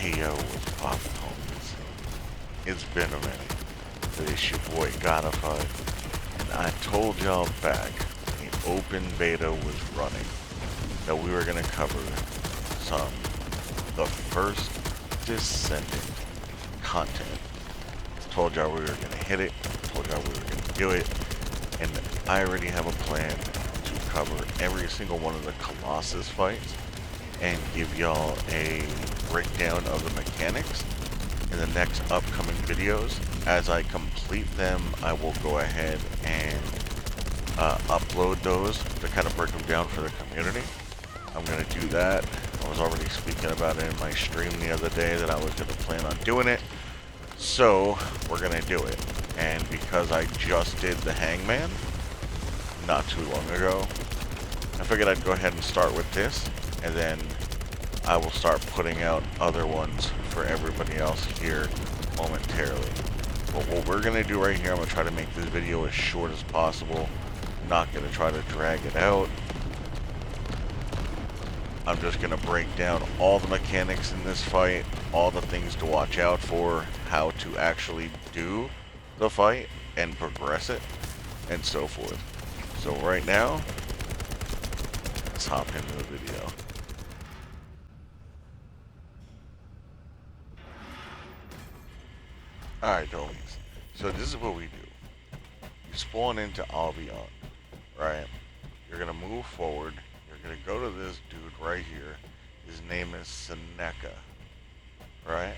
Hey yo, what's poppin', homies? It's been a minute. It's your boy Godify, and I told y'all back when the open beta was running that we were gonna cover the first Descendant content. Told y'all we were gonna hit it, told y'all we were gonna do it, and I already have a plan to cover every single one of the Colossus fights and give y'all a breakdown of the mechanics in the next upcoming videos. As I complete them, I will go ahead and upload those to kind of break them down for the community. I'm going to do that. I was already speaking about it in my stream the other day that I was going to plan on doing it. So, we're going to do it. And because I just did the Hangman not too long ago, I figured I'd go ahead and start with this, and then I will start putting out other ones for everybody else here momentarily. But what we're going to do right here, I'm going to try to make this video as short as possible. I'm not going to try to drag it out. I'm just going to break down all the mechanics in this fight, all the things to watch out for, how to actually do the fight and progress it, and so forth. So right now, let's hop into the video. Alright, homies. So this is what we do. You spawn into Albion, right? You're going to move forward. You're going to go to this dude right here. His name is Seneca, right?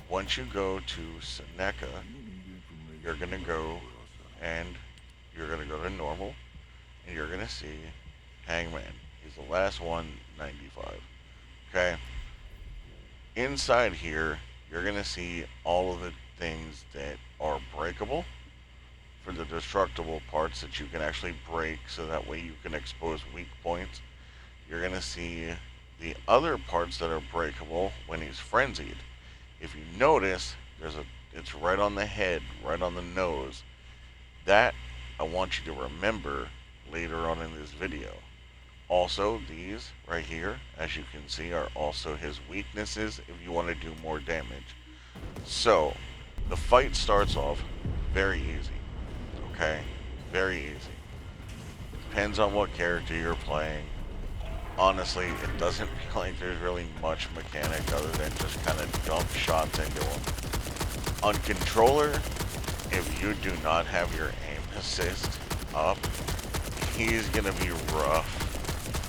Once you go to Seneca, you're going to go and you're going to go to normal, and you're going to see Hangman. He's the last one, 95. Okay? Inside here, you're going to see all of the things that are breakable for the destructible parts that you can actually break, so that way you can expose weak points. You're going to see the other parts that are breakable when he's frenzied. If you notice, it's right on the head, right on the nose. That I want you to remember later on in this video. Also, these right here, as you can see, are also his weaknesses if you want to do more damage. So, the fight starts off very easy. Okay? Very easy. Depends on what character you're playing. Honestly, it doesn't feel like there's really much mechanic other than just kind of dump shots into him. On controller, if you do not have your aim assist up, he's gonna be rough.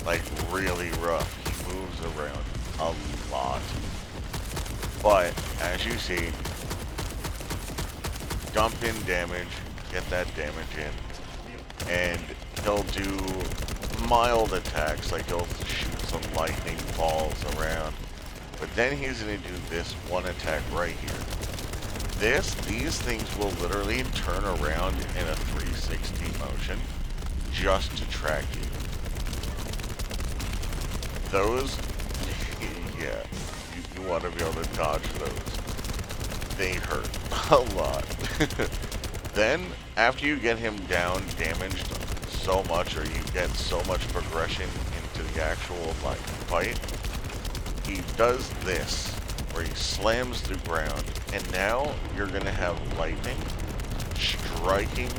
Like, really rough. He moves around a lot. But, as you see, dump in damage, get that damage in, and he'll do mild attacks, like he'll shoot some lightning balls around. But then he's gonna do this one attack right here. These things will literally turn around in a 360 motion just to track you. Those, yeah, you want to be able to dodge those. They hurt a lot. Then, after you get him down, damaged so much, or you get so much progression into the actual fight, he does this, where he slams the ground, and now you're going to have lightning striking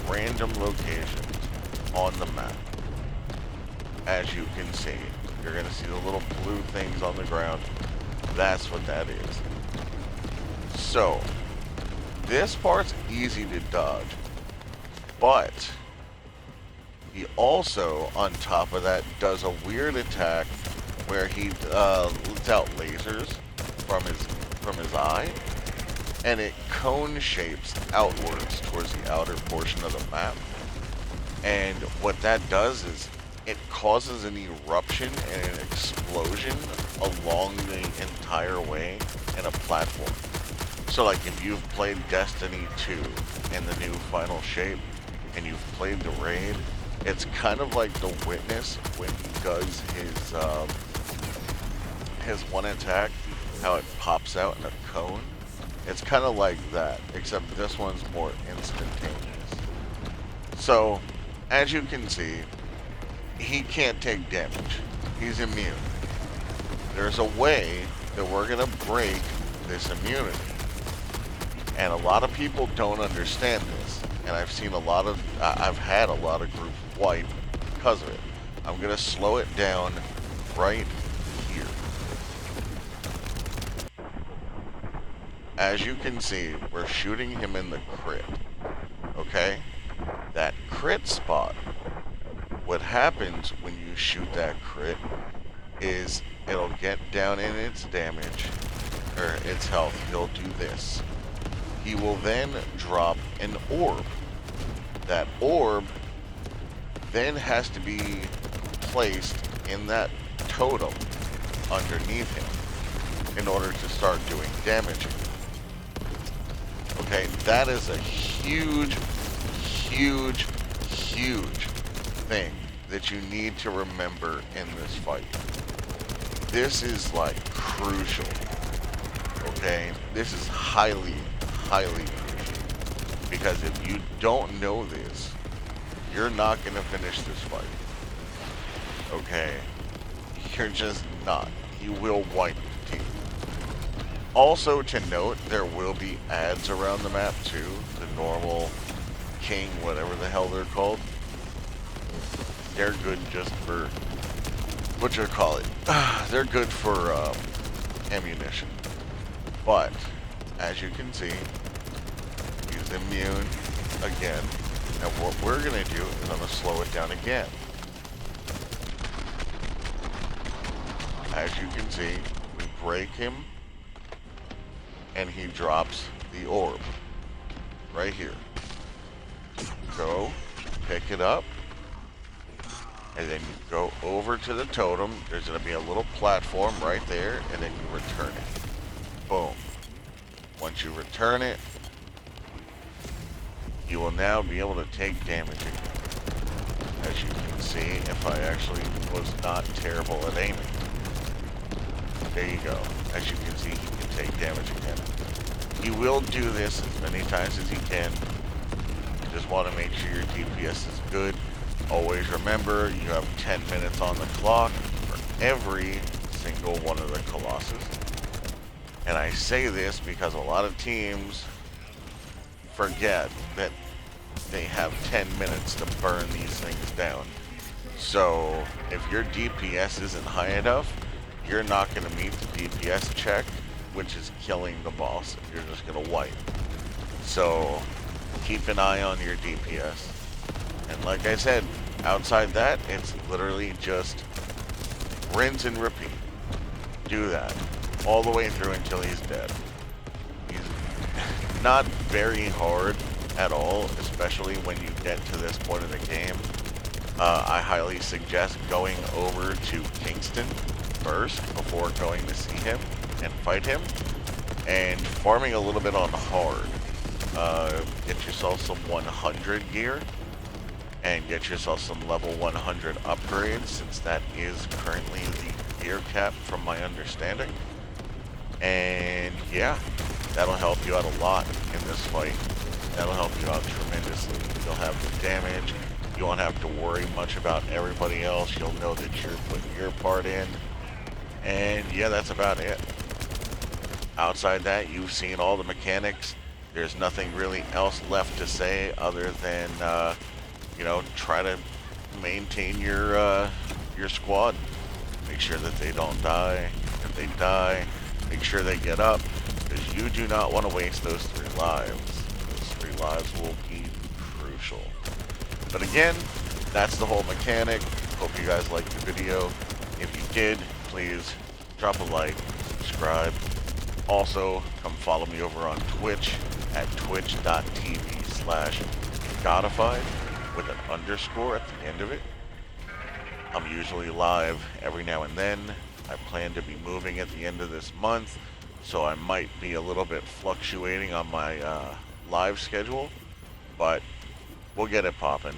random locations on the map. As you can see, you're going to see the little blue things on the ground. That's what that is. So, this part's easy to dodge, but he also, on top of that, does a weird attack where he lets out lasers from his eye, and it cone shapes outwards towards the outer portion of the map. And what that does is it causes an eruption and an explosion along the entire way in a platform. So, like, if you've played Destiny 2 in the new final shape, and you've played the raid, it's kind of like the Witness when he does his one attack, how it pops out in a cone. It's kind of like that, except this one's more instantaneous. So, as you can see, he can't take damage. He's immune. There's a way that we're going to break this immunity. And a lot of people don't understand this. And I've seen I've had a lot of groups wipe because of it. I'm going to slow it down right here. As you can see, we're shooting him in the crit. Okay? That crit spot, what happens when you shoot that crit is it'll get down in its damage, or its health. He'll do this. He will then drop an orb. That orb then has to be placed in that totem underneath him in order to start doing damage. Okay, that is a huge, huge, huge thing that you need to remember in this fight. This is like crucial. Okay, this is highly, highly crucial. Because if you don't know this, you're not going to finish this fight. Okay, you're just not. You will wipe the team. Also to note, there will be ads around the map too. The normal king, whatever the hell they're called. They're good just for, what you call it? They're good for ammunition. But, as you can see, he's immune again. And what we're going to do is I'm going to slow it down again. As you can see, we break him, and he drops the orb. Right here. Go, pick it up, and then you go over to the totem. There's going to be a little platform right there, and then you return it. Boom. Once you return it, you will now be able to take damage again. As you can see, if I actually was not terrible at aiming. There you go. As you can see, he can take damage again. You will do this as many times as you can. You just want to make sure your DPS is good. Always remember, you have 10 minutes on the clock for every single one of the Colossus. And I say this because a lot of teams forget that they have 10 minutes to burn these things down. So if your DPS isn't high enough, you're not going to meet the DPS check, which is killing the boss if you're just going to wipe. So keep an eye on your DPS. And like I said, outside that, it's literally just rinse and repeat. Do that all the way through until he's dead. He's not very hard at all, especially when you get to this point of the game. I highly suggest going over to Kingston first before going to see him and fight him, and farming a little bit on hard. Get yourself some 100 gear and get yourself some level 100 upgrades, since that is currently the gear cap from my understanding. And yeah, that'll help you out a lot in this fight. That'll help you out tremendously. You'll have the damage. You won't have to worry much about everybody else. You'll know that you're putting your part in. And yeah, that's about it. Outside that, you've seen all the mechanics. There's nothing really else left to say other than, you know, try to maintain your squad. Make sure that they don't die. If they die, make sure they get up, because you do not want to waste those 3 lives. Those 3 lives will be crucial. But again, that's the whole mechanic. Hope you guys liked the video. If you did, please drop a like, subscribe. Also, come follow me over on Twitch at twitch.tv/godified with an underscore at the end of it. I'm usually live every now and then. I plan to be moving at the end of this month, so I might be a little bit fluctuating on my live schedule, but we'll get it popping.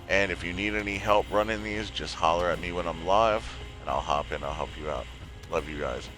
And if you need any help running these, just holler at me when I'm live, and I'll hop in, I'll help you out. Love you guys.